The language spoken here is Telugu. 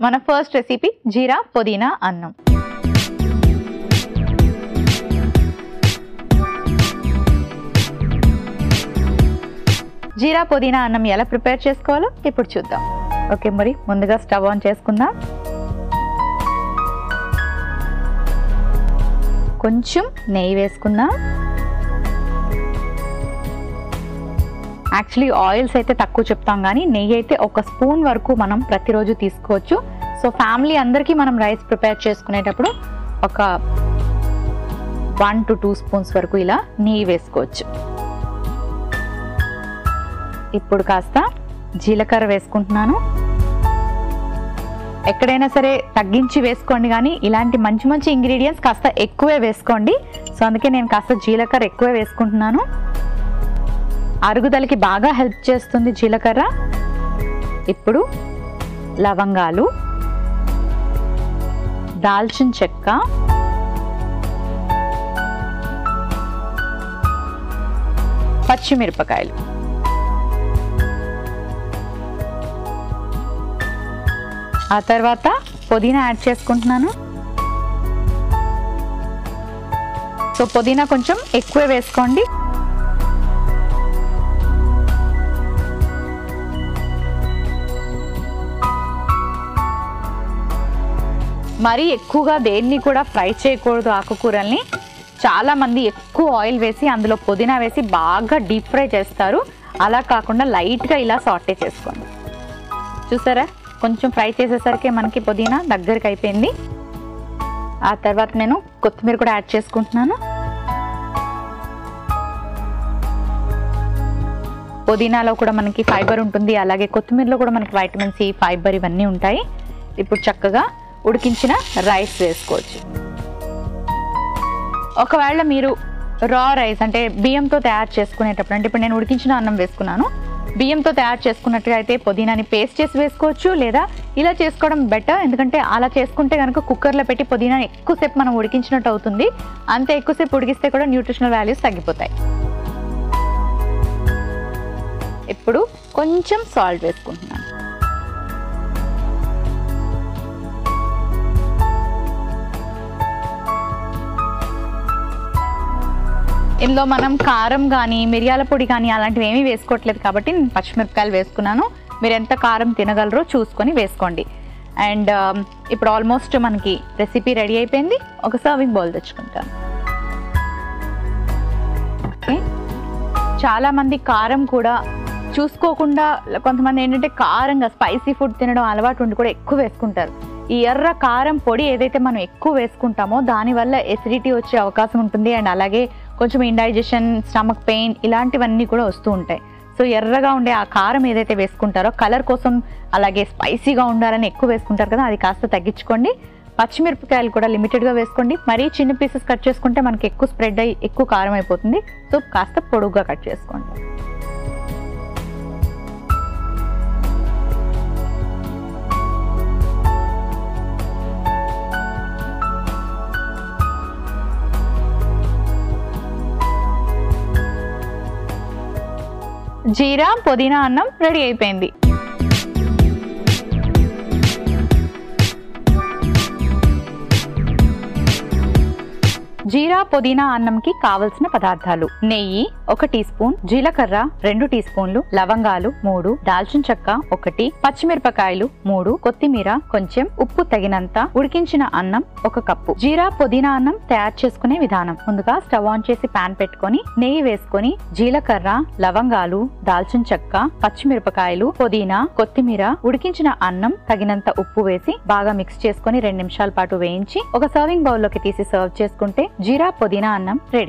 మన ఫస్ట్ రెసిపీ జీరా పుదీనా అన్నం. జీరా పుదీనా అన్నం ఎలా ప్రిపేర్ చేసుకోవాలో ఇప్పుడు చూద్దాం. ఓకే, మరి ముందుగా స్టవ్ ఆన్ చేసుకుందాం. కొంచెం నెయ్యి వేసుకుందాం. యాక్చువల్లీ ఆయిల్స్ అయితే తక్కువ చెప్తాం, కానీ నెయ్యి అయితే 1 స్పూన్ వరకు మనం ప్రతిరోజు తీసుకోవచ్చు. సో ఫ్యామిలీ అందరికీ మనం రైస్ ప్రిపేర్ చేసుకునేటప్పుడు ఒక 1 to 2 స్పూన్స్ వరకు ఇలా నెయ్యి వేసుకోవచ్చు. ఇప్పుడు కాస్త జీలకర్ర వేసుకుంటున్నాను. ఎక్కడైనా సరే తగ్గించి వేసుకోండి, కానీ ఇలాంటి మంచి మంచి ఇంగ్రీడియంట్స్ కాస్త ఎక్కువే వేసుకోండి. సో అందుకే నేను కాస్త జీలకర్ర ఎక్కువే వేసుకుంటున్నాను. అరుగుదలకి బాగా హెల్ప్ చేస్తుంది జీలకర్ర. ఇప్పుడు లవంగాలు, దాల్చిన చెక్క, పచ్చిమిరపకాయలు, ఆ తర్వాత పుదీనా యాడ్ చేసుకుంటున్నాను. సో పుదీనా కొంచెం ఎక్కువ వేసుకోండి. మరీ ఎక్కువగా దేన్ని కూడా ఫ్రై చేయకూడదు ఆకుకూరల్ని. చాలామంది ఎక్కువ ఆయిల్ వేసి అందులో పుదీనా వేసి బాగా డీప్ ఫ్రై చేస్తారు. అలా కాకుండా లైట్గా ఇలా సాటే చేసుకోండి. చూసారా, కొంచెం ఫ్రై చేసేసరికి మనకి పుదీనా దగ్గరికి అయిపోయింది. ఆ తర్వాత నేను కొత్తిమీర కూడా యాడ్ చేసుకుంటున్నాను. పుదీనాలో కూడా మనకి ఫైబర్ ఉంటుంది, అలాగే కొత్తిమీరలో కూడా మనకి వైటమిన్ సి, ఫైబర్ ఇవన్నీ ఉంటాయి. ఇప్పుడు చక్కగా ఉడికించిన రైస్ వేసుకోవచ్చు. ఒకవేళ మీరు రా రైస్ అంటే బియ్యంతో తయారు చేసుకునేటప్పుడు, అంటే ఇప్పుడు నేను ఉడికించిన అన్నం వేసుకున్నాను, బియ్యంతో తయారు చేసుకున్నట్టుగా అయితే పుదీనాని పేస్ట్ చేసి వేసుకోవచ్చు, లేదా ఇలా చేసుకోవడం బెటర్. ఎందుకంటే అలా చేసుకుంటే కనుక కుక్కర్లో పెట్టి పుదీనాని ఎక్కువసేపు మనం ఉడికించినట్టు అవుతుంది. అంతే ఎక్కువసేపు ఉడికిస్తే కూడా న్యూట్రిషనల్ వాల్యూస్ తగ్గిపోతాయి. ఇప్పుడు కొంచెం సాల్ట్ వేసుకుంటున్నాను. ఇందులో మనం కారం కానీ మిరియాల పొడి కానీ అలాంటివి ఏమీ వేసుకోవట్లేదు కాబట్టి నేను పచ్చిమిరపకాయలు వేసుకున్నాను. మీరు ఎంత కారం తినగలరో చూసుకొని వేసుకోండి. అండ్ ఇప్పుడు ఆల్మోస్ట్ మనకి రెసిపీ రెడీ అయిపోయింది. ఒక సర్వింగ్ బౌల్ తెచ్చుకుంటాను. ఓకే, చాలామంది కారం కూడా చూసుకోకుండా, కొంతమంది ఏంటంటే కారంగా స్పైసీ ఫుడ్ తినడం అలవాటు ఉండి కూడా ఎక్కువ వేసుకుంటారు. ఈ ఎర్ర కారం పొడి ఏదైతే మనం ఎక్కువ వేసుకుంటామో దానివల్ల ఎసిడిటీ వచ్చే అవకాశం ఉంటుంది. అండ్ అలాగే కొంచెం ఇండైజెషన్, స్టమక్ పెయిన్ ఇలాంటివన్నీ కూడా వస్తూ ఉంటాయి. సో ఎర్రగా ఉండే ఆ కారం ఏదైతే వేసుకుంటారో కలర్ కోసం, అలాగే స్పైసీగా ఉండాలని ఎక్కువ వేసుకుంటారు కదా, అది కాస్త తగ్గించుకోండి. పచ్చిమిరపకాయలు కూడా లిమిటెడ్గా వేసుకోండి. మరీ చిన్న పీసెస్ కట్ చేసుకుంటే మనకి ఎక్కువ స్ప్రెడ్ అయ్యి ఎక్కువ కారం అయిపోతుంది. సో కాస్త పొడుగ్గా కట్ చేసుకోండి. జీరా పుదీనా అన్నం రెడీ అయిపోయింది. జీరా పుదీనా అన్నంకి కావలసిన పదార్థాలు: నెయ్యి 1 టీ స్పూన్, జీలకర్ర 2 టీ స్పూన్లు, లవంగాలు 3, దాల్చిన చెక్క 1, పచ్చిమిరపకాయలు 3, కొత్తిమీర కొంచెం, ఉప్పు తగినంత, ఉడికించిన అన్నం 1 కప్పు. జీరా పుదీనా అన్నం తయారు చేసుకునే విధానం: ముందుగా స్టవ్ ఆన్ చేసి పాన్ పెట్టుకొని నెయ్యి వేసుకొని జీలకర్ర, లవంగాలు, దాల్చిన చెక్క, పచ్చిమిరపకాయలు, పుదీనా, కొత్తిమీర, ఉడికించిన అన్నం, తగినంత ఉప్పు వేసి బాగా మిక్స్ చేసుకొని 2 నిమిషాల పాటు వేయించి ఒక సర్వింగ్ బౌల్ లోకి తీసి సర్వ్ చేసుకుంటే జీరా పుదీనా అన్నం రెడీ.